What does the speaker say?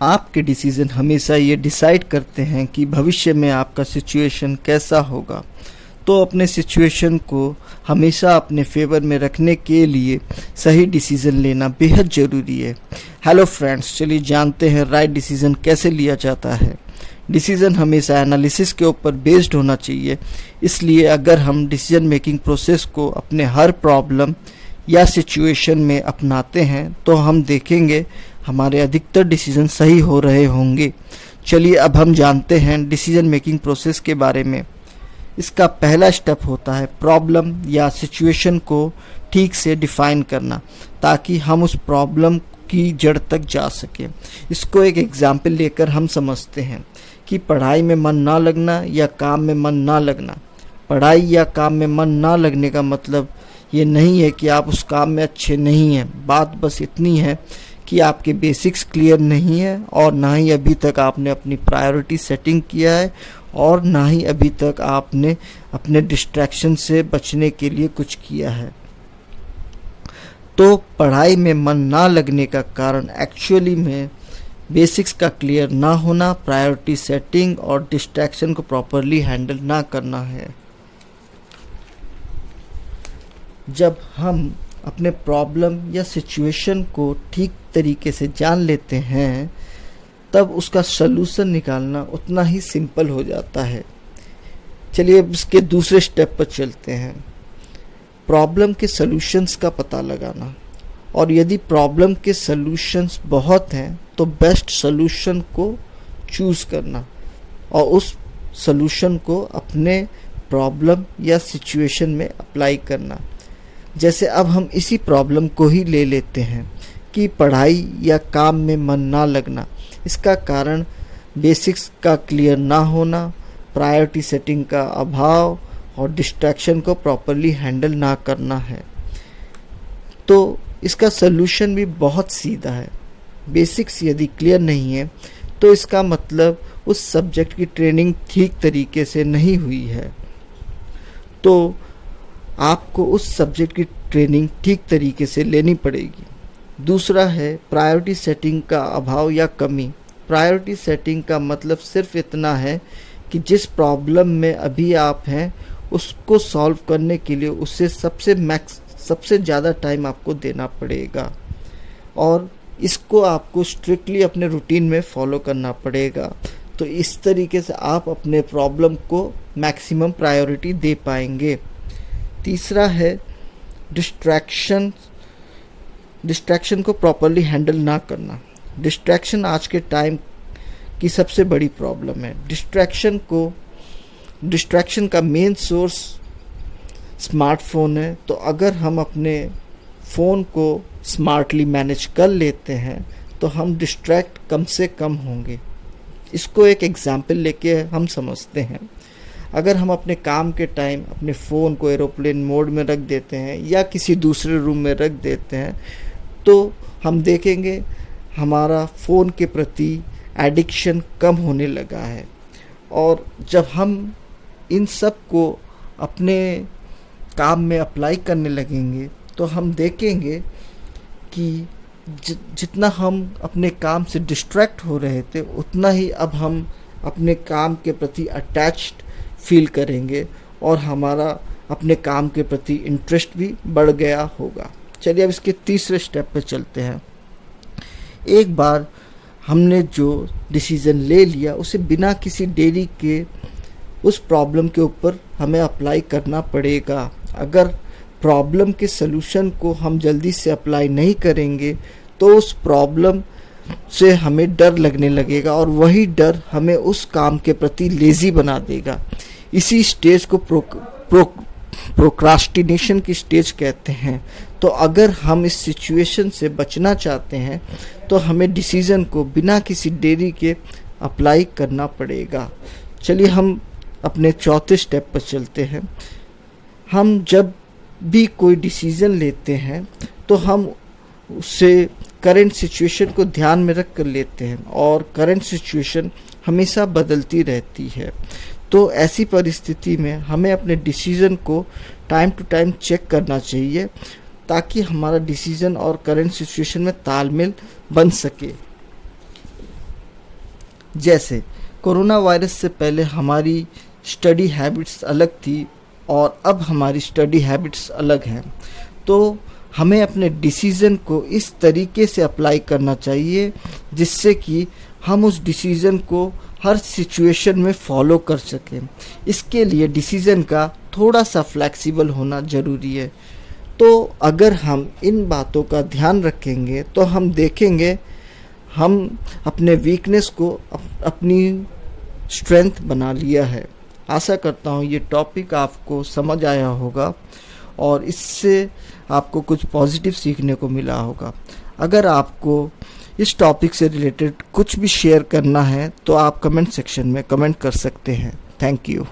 आपके डिसीज़न हमेशा ये डिसाइड करते हैं कि भविष्य में आपका सिचुएशन कैसा होगा। तो अपने सिचुएशन को हमेशा अपने फेवर में रखने के लिए सही डिसीज़न लेना बेहद ज़रूरी है। हेलो फ्रेंड्स, चलिए जानते हैं राइट डिसीज़न कैसे लिया जाता है। डिसीज़न हमेशा एनालिसिस के ऊपर बेस्ड होना चाहिए। इसलिए अगर हम डिसीज़न मेकिंग प्रोसेस को अपने हर प्रॉब्लम या सिचुएशन में अपनाते हैं तो हम देखेंगे हमारे अधिकतर डिसीजन सही हो रहे होंगे। चलिए अब हम जानते हैं डिसीजन मेकिंग प्रोसेस के बारे में। इसका पहला स्टेप होता है प्रॉब्लम या सिचुएशन को ठीक से डिफाइन करना, ताकि हम उस प्रॉब्लम की जड़ तक जा सकें। इसको एक एग्जाम्पल लेकर हम समझते हैं कि पढ़ाई में मन ना लगना या काम में मन ना लगना। पढ़ाई या काम में मन ना लगने का मतलब ये नहीं है कि आप उस काम में अच्छे नहीं हैं। बात बस इतनी है कि आपके बेसिक्स क्लियर नहीं है और ना ही अभी तक आपने अपनी प्रायोरिटी सेटिंग किया है और ना ही अभी तक आपने अपने डिस्ट्रैक्शन से बचने के लिए कुछ किया है। तो पढ़ाई में मन ना लगने का कारण एक्चुअली में बेसिक्स का क्लियर ना होना, प्रायोरिटी सेटिंग और डिस्ट्रैक्शन को प्रॉपरली हैंडल ना करना है। जब हम अपने प्रॉब्लम या सिचुएशन को ठीक तरीके से जान लेते हैं तब उसका सलूशन निकालना उतना ही सिंपल हो जाता है। चलिए अब इसके दूसरे स्टेप पर चलते हैं, प्रॉब्लम के सलूशंस का पता लगाना। और यदि प्रॉब्लम के सलूशंस बहुत हैं तो बेस्ट सलूशन को चूज़ करना और उस सलूशन को अपने प्रॉब्लम या सिचुएशन में अप्लाई करना। जैसे अब हम इसी प्रॉब्लम को ही ले लेते हैं कि पढ़ाई या काम में मन ना लगना। इसका कारण बेसिक्स का क्लियर ना होना, प्रायोरिटी सेटिंग का अभाव और डिस्ट्रैक्शन को प्रॉपरली हैंडल ना करना है। तो इसका सलूशन भी बहुत सीधा है। बेसिक्स यदि क्लियर नहीं है तो इसका मतलब उस सब्जेक्ट की ट्रेनिंग ठीक तरीके से नहीं हुई है। तो आपको उस सब्जेक्ट की ट्रेनिंग ठीक तरीके से लेनी पड़ेगी। दूसरा है प्रायोरिटी सेटिंग का अभाव या कमी। प्रायोरिटी सेटिंग का मतलब सिर्फ इतना है कि जिस प्रॉब्लम में अभी आप हैं उसको सॉल्व करने के लिए उससे सबसे ज़्यादा टाइम आपको देना पड़ेगा और इसको आपको स्ट्रिक्टली अपने रूटीन में फॉलो करना पड़ेगा। तो इस तरीके से आप अपने प्रॉब्लम को मैक्सिमम प्रायोरिटी दे पाएंगे। तीसरा है डिस्ट्रैक्शन को प्रॉपरली हैंडल ना करना। डिस्ट्रैक्शन आज के टाइम की सबसे बड़ी प्रॉब्लम है। डिस्ट्रैक्शन का मेन सोर्स स्मार्टफोन है। तो अगर हम अपने फ़ोन को स्मार्टली मैनेज कर लेते हैं तो हम डिस्ट्रैक्ट कम से कम होंगे। इसको एक एग्जाम्पल लेके हम समझते हैं। अगर हम अपने काम के टाइम अपने फ़ोन को एरोप्लेन मोड में रख देते हैं या किसी दूसरे रूम में रख देते हैं तो हम देखेंगे हमारा फ़ोन के प्रति एडिक्शन कम होने लगा है। और जब हम इन सब को अपने काम में अप्लाई करने लगेंगे तो हम देखेंगे कि जितना हम अपने काम से डिस्ट्रैक्ट हो रहे थे उतना ही अब हम अपने काम के प्रति अटैच्ड फील करेंगे और हमारा अपने काम के प्रति इंटरेस्ट भी बढ़ गया होगा। चलिए अब इसके तीसरे स्टेप पे चलते हैं। एक बार हमने जो डिसीज़न ले लिया उसे बिना किसी देरी के उस प्रॉब्लम के ऊपर हमें अप्लाई करना पड़ेगा। अगर प्रॉब्लम के सलूशन को हम जल्दी से अप्लाई नहीं करेंगे तो उस प्रॉब्लम से हमें डर लगने लगेगा और वही डर हमें उस काम के प्रति लेज़ी बना देगा। इसी स्टेज को प्रोक्रास्टिनेशन की स्टेज कहते हैं। तो अगर हम इस सिचुएशन से बचना चाहते हैं तो हमें डिसीज़न को बिना किसी देरी के अप्लाई करना पड़ेगा। चलिए हम अपने चौथे स्टेप पर चलते हैं। हम जब भी कोई डिसीज़न लेते हैं तो हम उससे करंट सिचुएशन को ध्यान में रख कर लेते हैं और करंट सिचुएशन हमेशा बदलती रहती है। तो ऐसी परिस्थिति में हमें अपने डिसीज़न को टाइम टू टाइम चेक करना चाहिए ताकि हमारा डिसीज़न और करंट सिचुएशन में तालमेल बन सके। जैसे कोरोना वायरस से पहले हमारी स्टडी हैबिट्स अलग थी और अब हमारी स्टडी हैबिट्स अलग हैं। तो हमें अपने डिसीज़न को इस तरीके से अप्लाई करना चाहिए जिससे कि हम उस डिसीज़न को हर सिचुएशन में फॉलो कर सकें। इसके लिए डिसीज़न का थोड़ा सा फ्लेक्सिबल होना ज़रूरी है। तो अगर हम इन बातों का ध्यान रखेंगे तो हम देखेंगे हम अपने वीकनेस को अपनी स्ट्रेंथ बना लिया है। आशा करता हूँ ये टॉपिक आपको समझ आया होगा और इससे आपको कुछ पॉजिटिव सीखने को मिला होगा। अगर आपको इस टॉपिक से रिलेटेड कुछ भी शेयर करना है तो आप कमेंट सेक्शन में कमेंट कर सकते हैं। Thank you.